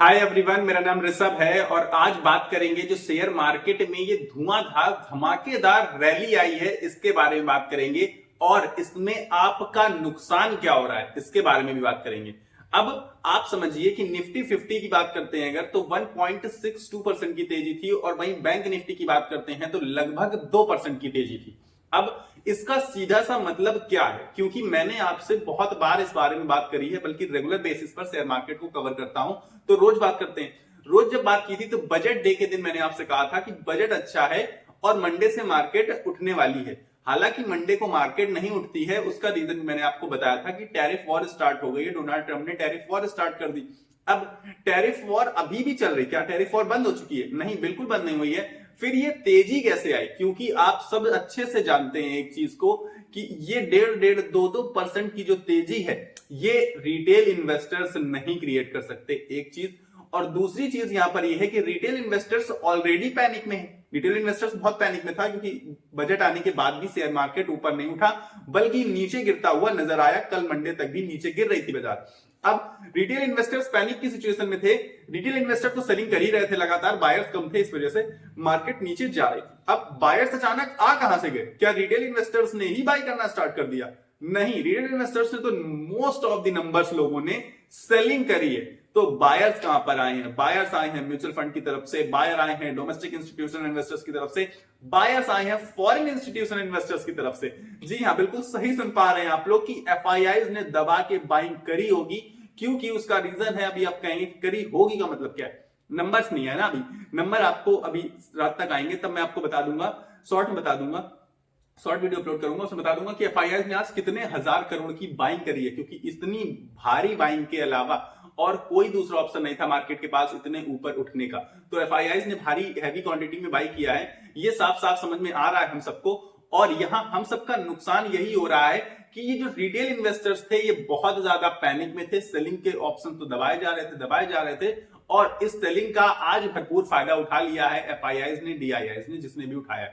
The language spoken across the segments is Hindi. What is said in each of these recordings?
हाय एवरीवन, मेरा नाम ऋषभ है और आज बात करेंगे जो शेयर मार्केट में ये धुआंधार धमाकेदार रैली आई है इसके बारे में बात करेंगे और इसमें आपका नुकसान क्या हो रहा है इसके बारे में भी बात करेंगे। अब आप समझिए कि निफ्टी 50 की बात करते हैं अगर तो 1.62% की तेजी थी और वहीं बैंक निफ्टी की बात करते हैं तो लगभग 2% की तेजी थी। अब इसका सीधा सा मतलब क्या है, क्योंकि मैंने आपसे बहुत बार इस बारे में बात करी है, बल्कि रेगुलर बेसिस पर शेयर मार्केट को कवर करता हूं तो रोज बात करते हैं। रोज जब बात की थी तो बजट डे के दिन मैंने आपसे कहा था कि बजट अच्छा है और मंडे से मार्केट उठने वाली है। हालांकि मंडे को मार्केट नहीं उठती है, उसका रीजन मैंने आपको बताया था कि टैरिफ वॉर स्टार्ट हो गई है, डोनाल्ड ट्रंप ने टैरिफ वॉर स्टार्ट कर दी। अब टैरिफ वॉर अभी भी चल रही, क्या टैरिफ वॉर बंद हो चुकी है? नहीं, बिल्कुल बंद नहीं हुई है। फिर ये तेजी कैसे आई? क्योंकि आप सब अच्छे से जानते हैं एक चीज को कि ये 1.5-2% की जो तेजी है ये रिटेल इन्वेस्टर्स नहीं क्रिएट कर सकते, एक चीज। और दूसरी चीज यहां पर ये है कि रिटेल इन्वेस्टर्स ऑलरेडी पैनिक में है। रिटेल इन्वेस्टर्स बहुत पैनिक में था क्योंकि बजट आने के बाद भी शेयर मार्केट ऊपर नहीं उठा बल्कि नीचे गिरता हुआ नजर आया। कल मंडे तक भी नीचे गिर रही थी बाजार। अब रिटेल इन्वेस्टर्स पैनिक की सिचुएशन में थे। रिटेल इन्वेस्टर तो सेलिंग कर ही रहे थे, लगातार बायर्स कम थे, इस वजह से मार्केट नीचे जा रही थी। अब बायर्स अचानक आ कहां से गए? क्या रिटेल इन्वेस्टर्स ने ही बाय करना स्टार्ट कर दिया? नहीं, रिटेल इन्वेस्टर्स ने तो मोस्ट ऑफ द नंबर्स लोगों ने सेलिंग करी है। तो बायर्स कहां पर आए हैं? बायर्स आए हैं म्यूचुअल फंड की तरफ से, बायर आए हैं डोमेस्टिक इंस्टीट्यूशनल इन्वेस्टर्स की तरफ से, बायर्स आए हैं फॉरेन इंस्टीट्यूशनल इन्वेस्टर्स की तरफ से। जी हां, बिल्कुल सही सुन पा रहे हैं आप लोग कि एफआईआईज ने दबा के बाइंग करी होगी। क्योंकि उसका रीजन है, अभी आप कहेंगे करी होगी का मतलब क्या है? नंबर्स नहीं है ना, अभी नंबर आपको अभी रात तक आएंगे तब मैं आपको बता दूंगा, शॉर्ट में बता दूंगा, शॉर्ट वीडियो अपलोड करूंगा, उसमें बता दूंगा कि एफआईआई ने आज कितने हजार करोड़ की बाइंग करी है। क्योंकि इतनी भारी बाइंग के अलावा और कोई दूसरा ऑप्शन नहीं था मार्केट के पास इतने ऊपर उठने का। तो एफआईआई ने भारी हैवी क्वांटिटी में बाई किया है, ये साफ साफ समझ में आ रहा है हम सबको। और यहां हम सबका नुकसान यही हो रहा है कि ये जो रिटेल इन्वेस्टर्स थे ये बहुत ज्यादा पैनिक में थे। सेलिंग के ऑप्शन तो दबाए जा रहे थे और इस सेलिंग का आज भरपूर फायदा उठा लिया है एफआईआई ने, डीआईआई ने, जिसने भी उठाया।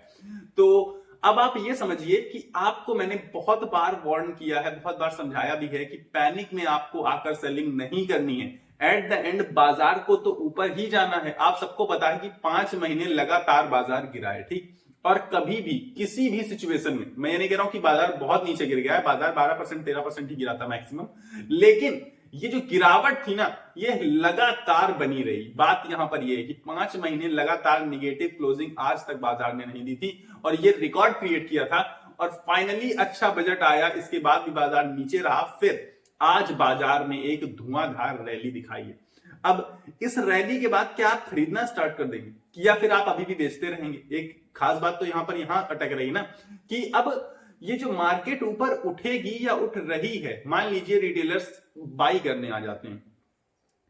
तो अब आप ये समझिए कि आपको मैंने बहुत बार वार्न किया है, बहुत बार समझाया भी है कि पैनिक में आपको आकर सेलिंग नहीं करनी है। एट द एंड बाजार को तो ऊपर ही जाना है। आप सबको पता है कि 5 महीने लगातार बाजार गिरा है, ठीक। और कभी भी किसी भी सिचुएशन में, मैं ये नहीं कह रहा हूं कि बाजार बहुत नीचे गिर गया है, बाजार 12% 13% ही गिरा था मैक्सिमम, लेकिन ये जो गिरावट थी ना ये लगातार बनी रही। बात यहां पर ये है कि 5 महीने लगातार निगेटिव क्लोजिंग आज तक बाजार ने नहीं दी थी और ये रिकॉर्ड क्रिएट किया था। और फाइनली अच्छा बजट आया, इसके बाद भी बाजार नीचे रहा। फिर आज बाजार में एक धुआंधार रैली दिखाई है। अब इस रैली के बाद क्या आप खरीदना स्टार्ट कर देंगे या फिर आप अभी भी बेचते रहेंगे? एक खास बात तो यहां अटक रही ना कि अब ये जो मार्केट ऊपर उठेगी या उठ रही है, मान लीजिए रिटेलर्स बाई करने आ जाते हैं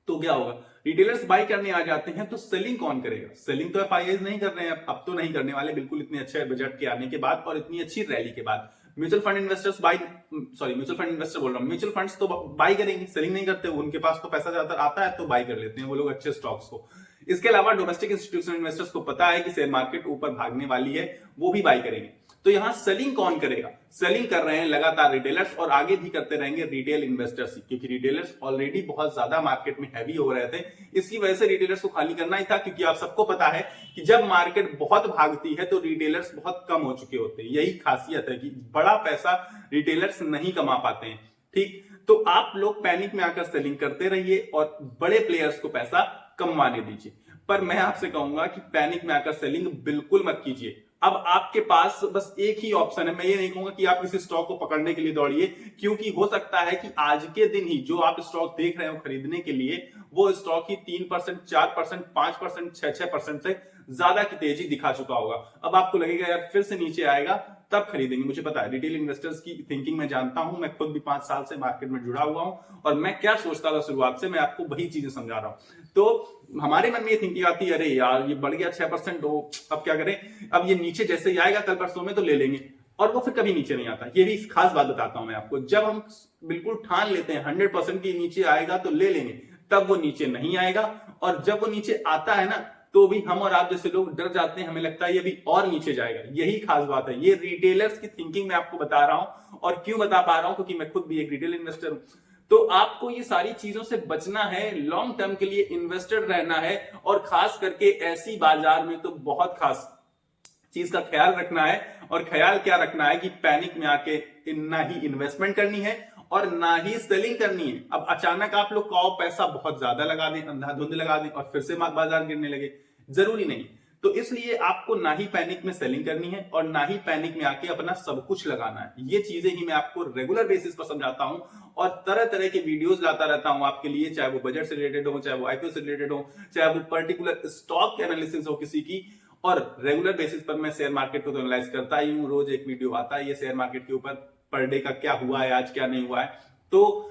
तो क्या होगा? रिटेलर्स बाई करने आ जाते हैं तो सेलिंग कौन करेगा? सेलिंग तो एफआईआई नहीं कर रहे हैं, अब तो नहीं करने वाले बिल्कुल, इतने अच्छे बजट के आने के बाद और इतनी अच्छी रैली के बाद। Mutual fund investors mutual fund investor बोल रहा हूं, म्यूचुअल फंड्स तो बाई करेंगे, सेलिंग नहीं करते। उनके पास तो पैसा ज्यादा आता है तो बाई कर लेते हैं वो लोग अच्छे स्टॉक्स को। इसके अलावा डोमेस्टिक इंस्टीट्यूशनल इन्वेस्टर्स को पता है कि शेयर मार्केट ऊपर भागने वाली है, वो भी बाई करेंगे। तो यहां सेलिंग कौन करेगा? सेलिंग कर रहे हैं लगातार रिटेलर्स और आगे भी करते रहेंगे रिटेल इन्वेस्टर्स, क्योंकि रिटेलर्स ऑलरेडी बहुत ज्यादा मार्केट में हैवी हो रहे थे। इसकी वजह से रिटेलर्स को खाली करना ही था, क्योंकि आप सबको पता है कि जब मार्केट बहुत भागती है तो रिटेलर्स बहुत कम हो चुके होते हैं। यही खासियत है कि बड़ा पैसा रिटेलर्स नहीं कमा पाते हैं, ठीक। तो आप लोग पैनिक में आकर सेलिंग करते रहिए और बड़े प्लेयर्स को पैसा कमाने दीजिए। पर मैं आपसे कहूंगा कि पैनिक में आकर सेलिंग बिल्कुल मत कीजिए। अब आपके पास बस एक ही ऑप्शन है। मैं ये नहीं कहूंगा कि आप किसी स्टॉक को पकड़ने के लिए दौड़िए, क्योंकि हो सकता है कि आज के दिन ही जो आप स्टॉक देख रहे हो खरीदने के लिए वो स्टॉक ही 3%, 4%, 5%, 6% से ज्यादा की तेजी दिखा चुका होगा। अब आपको लगेगा यार फिर से नीचे आएगा तब खरीदेंगे। मुझे पता है, रिटेल इन्वेस्टर्स की थिंकिंग मैं जानता हूं, मैं खुद भी 5 साल से मार्केट में जुड़ा हुआ हूं और मैं क्या सोचता था शुरुआत से, मैं आपको वही चीजें समझा रहा हूं। तो हमारे मन में ये थिंकिंग आती है, अरे यार ये बढ़ गया 6%, अब क्या करें? अब ये नीचे जैसे ही आएगा कल परसों में तो ले लेंगे, और वो फिर कभी नीचे नहीं आता। ये भी खास बात बताता हूं मैं आपको, जब हम बिल्कुल ठान लेते हैं 100% की नीचे आएगा तो ले लेंगे, तब वो नीचे नहीं आएगा। और जब वो नीचे आता है ना तो भी हम और आप जैसे लोग डर जाते हैं, हमें लगता है ये भी और नीचे जाएगा। यही खास बात है, ये रिटेलर्स की थिंकिंग मैं आपको बता रहा हूं। और क्यों बता पा रहा हूं? क्योंकि मैं खुद भी एक रिटेल इन्वेस्टर हूं। तो आपको ये सारी चीजों से बचना है, लॉन्ग टर्म के लिए इन्वेस्टेड रहना है, और खास करके ऐसी बाजार में तो बहुत खास चीज का ख्याल रखना है। और ख्याल क्या रखना है कि पैनिक में आके ना ही इन्वेस्टमेंट करनी है और ना ही सेलिंग करनी है। अब अचानक आप लोग का पैसा बहुत ज्यादा लगा दें, अंधाधुंध लगा दें और फिर से बाजार गिरने लगे, जरूरी नहीं। तो इसलिए आपको ना ही पैनिक में सेलिंग करनी है और ना ही पैनिक में आके अपना सब कुछ लगाना है। ये चीजें ही मैं आपको रेगुलर बेसिस पर समझाता हूं और तरह तरह के वीडियोस लाता रहता हूं आपके लिए, चाहे वो बजट से रिलेटेड हो, चाहे वो आईपीओ से रिलेटेड हो, चाहे वो पर्टिकुलर स्टॉक एनालिसिस हो किसी की। और रेगुलर बेसिस पर मैं शेयर मार्केट को तो एनालाइज करता ही हूं, रोज एक वीडियो आता है ये शेयर मार्केट के ऊपर, पर डे का क्या हुआ है, आज क्या नहीं हुआ है। तो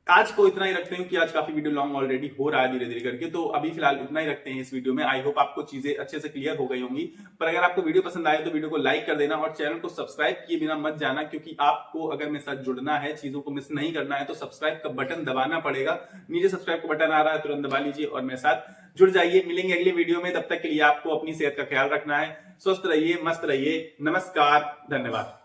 आज को इतना ही रखते हैं कि आज काफी वीडियो लॉन्ग ऑलरेडी हो रहा है धीरे धीरे करके, तो अभी फिलहाल इतना ही रखते हैं इस वीडियो में। आई होप आपको चीजें अच्छे से क्लियर हो गई होंगी। पर अगर आपको वीडियो पसंद आए तो वीडियो को लाइक कर देना और चैनल को सब्सक्राइब किए बिना मत जाना, क्योंकि आपको अगर मेरे साथ जुड़ना है, चीजों को मिस नहीं करना है, तो सब्सक्राइब का बटन दबाना पड़ेगा। नीचे सब्सक्राइब का बटन आ रहा है, तुरंत दबा लीजिए और मेरे साथ जुड़ जाइए। मिलेंगे अगले वीडियो में, तब तक के लिए आपको अपनी सेहत का ख्याल रखना है। स्वस्थ रहिए, मस्त रहिए। नमस्कार, धन्यवाद।